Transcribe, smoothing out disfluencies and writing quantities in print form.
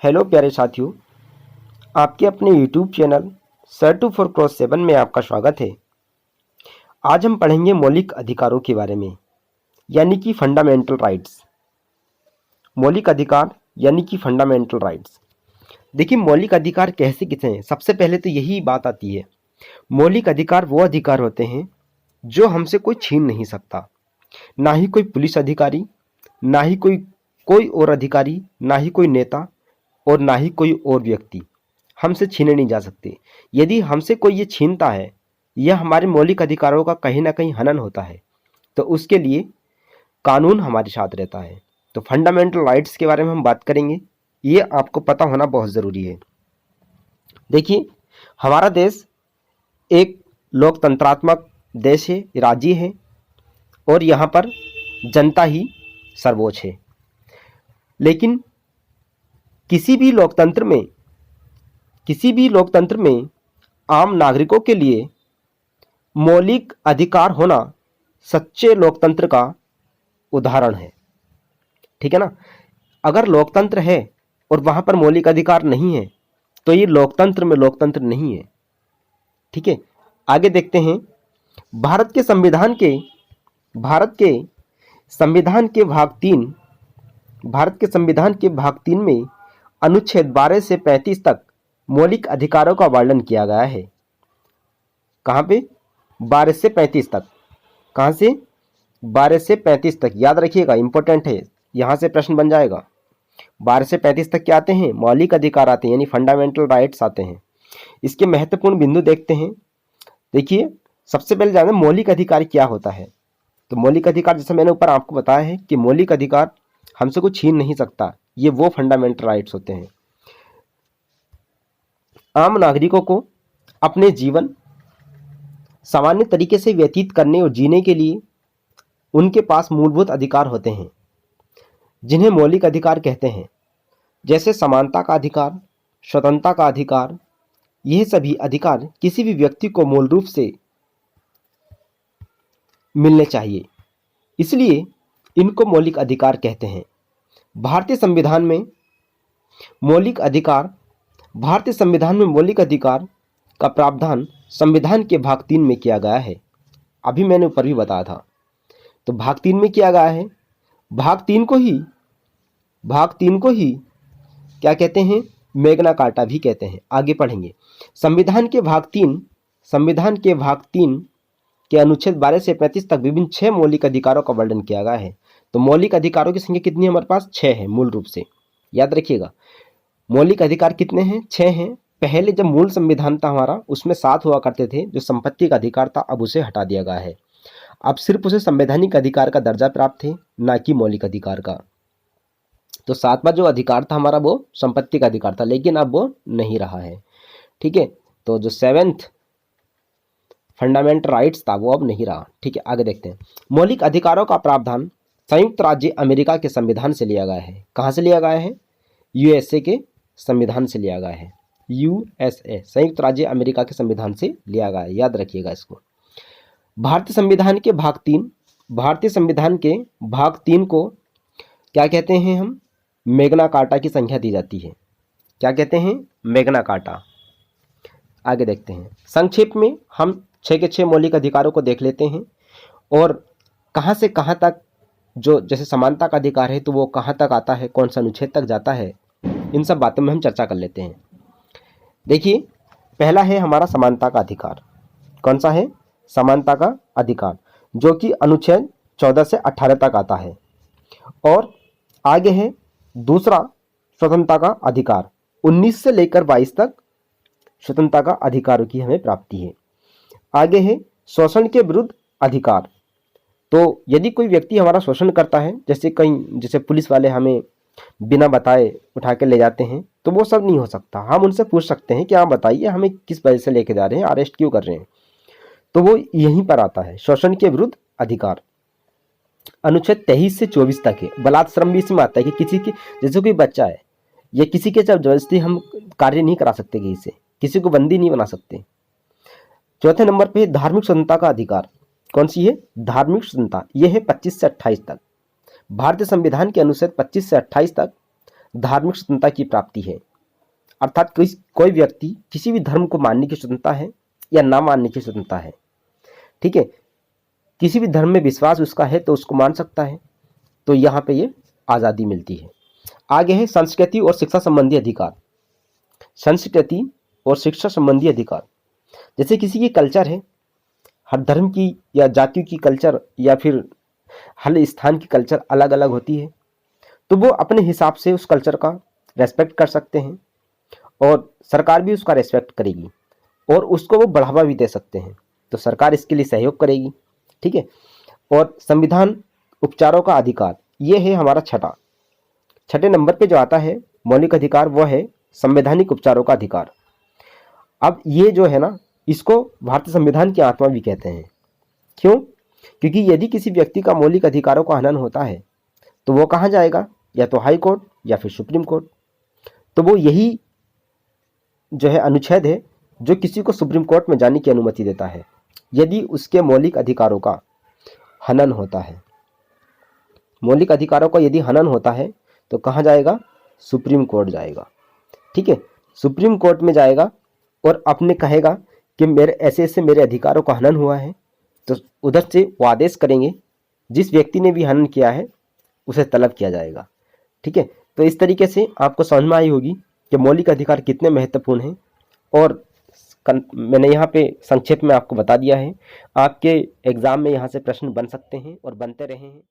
Hello प्यारे साथियों, आपके अपने यूट्यूब चैनल सर 24x7 में आपका स्वागत है। आज हम पढ़ेंगे मौलिक अधिकारों के बारे में, यानी कि फंडामेंटल राइट्स। मौलिक अधिकार यानी कि फंडामेंटल राइट्स। देखिए, मौलिक अधिकार कैसे किसे हैं? सबसे पहले तो यही बात आती है, मौलिक अधिकार वो अधिकार होते हैं जो हमसे कोई छीन नहीं सकता। ना ही कोई पुलिस अधिकारी, ना ही कोई कोई और अधिकारी, ना ही कोई नेता और ना ही कोई और व्यक्ति हमसे छीने नहीं जा सकते। यदि हमसे कोई ये छीनता है, यह हमारे मौलिक अधिकारों का कहीं ना कहीं हनन होता है, तो उसके लिए कानून हमारे साथ रहता है। तो फंडामेंटल राइट्स के बारे में हम बात करेंगे, ये आपको पता होना बहुत ज़रूरी है। देखिए, हमारा देश एक लोकतंत्रात्मक देश है, राज्य है, और यहाँ पर जनता ही सर्वोच्च है। लेकिन किसी भी लोकतंत्र में आम नागरिकों के लिए मौलिक अधिकार होना सच्चे लोकतंत्र का उदाहरण है। ठीक है ना? अगर लोकतंत्र है और वहां पर मौलिक अधिकार नहीं है, तो ये लोकतंत्र में लोकतंत्र नहीं है। ठीक है, आगे देखते हैं। भारत के संविधान के भाग 3 में अनुच्छेद 12 से 35 तक मौलिक अधिकारों का वर्णन किया गया है। कहाँ पे? 12 से 35 तक। कहाँ से? 12 से 35 तक। याद रखिएगा, इंपॉर्टेंट है, यहाँ से प्रश्न बन जाएगा। 12 से 35 तक क्या आते हैं? मौलिक अधिकार आते हैं, यानी फंडामेंटल राइट्स आते हैं। इसके महत्वपूर्ण बिंदु देखते हैं। देखिए, सबसे पहले जानते हैं मौलिक अधिकार क्या होता है। तो मौलिक अधिकार, जैसे मैंने ऊपर आपको बताया है कि मौलिक अधिकार हमसे कुछ छीन नहीं सकता, ये वो फंडामेंटल राइट्स होते हैं। आम नागरिकों को अपने जीवन सामान्य तरीके से व्यतीत करने और जीने के लिए उनके पास मूलभूत अधिकार होते हैं, जिन्हें मौलिक अधिकार कहते हैं। जैसे समानता का अधिकार, स्वतंत्रता का अधिकार। यह सभी अधिकार किसी भी व्यक्ति को मूल रूप से मिलने चाहिए, इसलिए इनको मौलिक अधिकार कहते हैं। भारतीय संविधान में मौलिक अधिकार का प्रावधान संविधान के भाग 3 में किया गया है। अभी मैंने ऊपर भी बताया था। तो भाग 3 में किया गया है। भाग 3 को ही क्या कहते हैं? मैग्ना कार्टा भी कहते हैं। आगे पढ़ेंगे। संविधान के भाग 3 के अनुच्छेद 12 से 35 तक विभिन्न 6 मौलिक अधिकारों का वर्णन किया गया है। तो मौलिक अधिकारों की संख्या कितनी है हमारे पास? 6 है मूल रूप से। याद रखिएगा, मौलिक अधिकार कितने हैं? 6 हैं। पहले जब मूल संविधान था हमारा, उसमें 7 हुआ करते थे, जो संपत्ति का अधिकार था, अब उसे हटा दिया गया है। अब सिर्फ उसे संवैधानिक अधिकार का दर्जा प्राप्त है, ना कि मौलिक अधिकार का। तो 7वां जो अधिकार था हमारा, वो संपत्ति का अधिकार था, लेकिन अब वो नहीं रहा है। ठीक है, तो जो 7th फंडामेंटल राइट्स था वो अब नहीं रहा। ठीक है, आगे देखते हैं। मौलिक अधिकारों का प्रावधान संयुक्त राज्य अमेरिका के संविधान से लिया गया है। कहाँ से लिया गया है? यूएसए के संविधान से लिया गया है। यूएसए, संयुक्त राज्य अमेरिका के संविधान से लिया गया है। याद रखिएगा इसको। भारतीय संविधान के भाग 3 को क्या कहते हैं हम? मैग्ना कार्टा की संख्या दी जाती है। क्या कहते हैं? Magna carta. आगे देखते हैं। संक्षेप में हम 6 के 6 मौलिक अधिकारों को देख लेते हैं, और कहाँ से कहाँ तक, जो जैसे समानता का अधिकार है तो वो कहाँ तक आता है, कौन सा अनुच्छेद तक जाता है, इन सब बातों में हम चर्चा कर लेते हैं। देखिए, पहला है हमारा समानता का अधिकार। कौन सा है? समानता का अधिकार, जो कि अनुच्छेद 14 से 18 तक आता है। और आगे है दूसरा, स्वतंत्रता का अधिकार। 19 से लेकर 22 तक स्वतंत्रता का अधिकारों की हमें प्राप्ति है। आगे है शोषण के विरुद्ध अधिकार। तो यदि कोई व्यक्ति हमारा शोषण करता है, जैसे पुलिस वाले हमें बिना बताए उठा के ले जाते हैं, तो वो सब नहीं हो सकता। हम उनसे पूछ सकते हैं कि आप बताइए हमें किस वजह से लेके जा रहे हैं, अरेस्ट क्यों कर रहे हैं। तो वो यहीं पर आता है, शोषण के विरुद्ध अधिकार। अनुच्छेद 23 से 24 तक है। बलात्श्रम भी इसमें आता है कि जैसे कोई बच्चा है या किसी के जबरदस्ती हम कार्य नहीं करा सकते, किसी को बंदी नहीं बना सकते। चौथे नंबर पे धार्मिक स्वतंत्रता का अधिकार। कौन सी है? धार्मिक स्वतंत्रता। यह है 25 से 28 तक। भारतीय संविधान के अनुच्छेद 25 से 28 तक धार्मिक स्वतंत्रता की प्राप्ति है। अर्थात कोई व्यक्ति किसी भी धर्म को मानने की स्वतंत्रता है या ना मानने की स्वतंत्रता है। ठीक है, किसी भी धर्म में विश्वास उसका है तो उसको मान सकता है, तो यहाँ पे ये आज़ादी मिलती है। आगे है संस्कृति और शिक्षा संबंधी अधिकार। संस्कृति और शिक्षा संबंधी अधिकार, जैसे किसी की कल्चर है, हर धर्म की या जातियों की कल्चर या फिर हर स्थान की कल्चर अलग अलग होती है, तो वो अपने हिसाब से उस कल्चर का रेस्पेक्ट कर सकते हैं और सरकार भी उसका रेस्पेक्ट करेगी और उसको वो बढ़ावा भी दे सकते हैं, तो सरकार इसके लिए सहयोग करेगी। ठीक है, और संविधान उपचारों का अधिकार, ये है हमारा छठे नंबर पे जो आता है मौलिक अधिकार, वो है संवैधानिक उपचारों का अधिकार। अब ये जो है ना, इसको भारतीय संविधान की आत्मा भी कहते हैं। क्यों? क्योंकि यदि किसी व्यक्ति का मौलिक अधिकारों का हनन होता है तो वो कहाँ जाएगा, या तो हाई कोर्ट या फिर सुप्रीम कोर्ट। तो वो यही जो है अनुच्छेद है जो किसी को सुप्रीम कोर्ट में जाने की अनुमति देता है यदि उसके मौलिक अधिकारों का हनन होता है। मौलिक अधिकारों का यदि हनन होता है तो कहाँ जाएगा, सुप्रीम कोर्ट जाएगा। ठीक है, सुप्रीम कोर्ट में जाएगा और अपने कहेगा कि मेरे ऐसे ऐसे मेरे अधिकारों का हनन हुआ है, तो उधर से वो आदेश करेंगे, जिस व्यक्ति ने भी हनन किया है उसे तलब किया जाएगा। ठीक है, तो इस तरीके से आपको समझ में आई होगी कि मौलिक अधिकार कितने महत्वपूर्ण हैं, और मैंने यहाँ पे संक्षेप में आपको बता दिया है। आपके एग्ज़ाम में यहाँ से प्रश्न बन सकते हैं और बनते रहे हैं।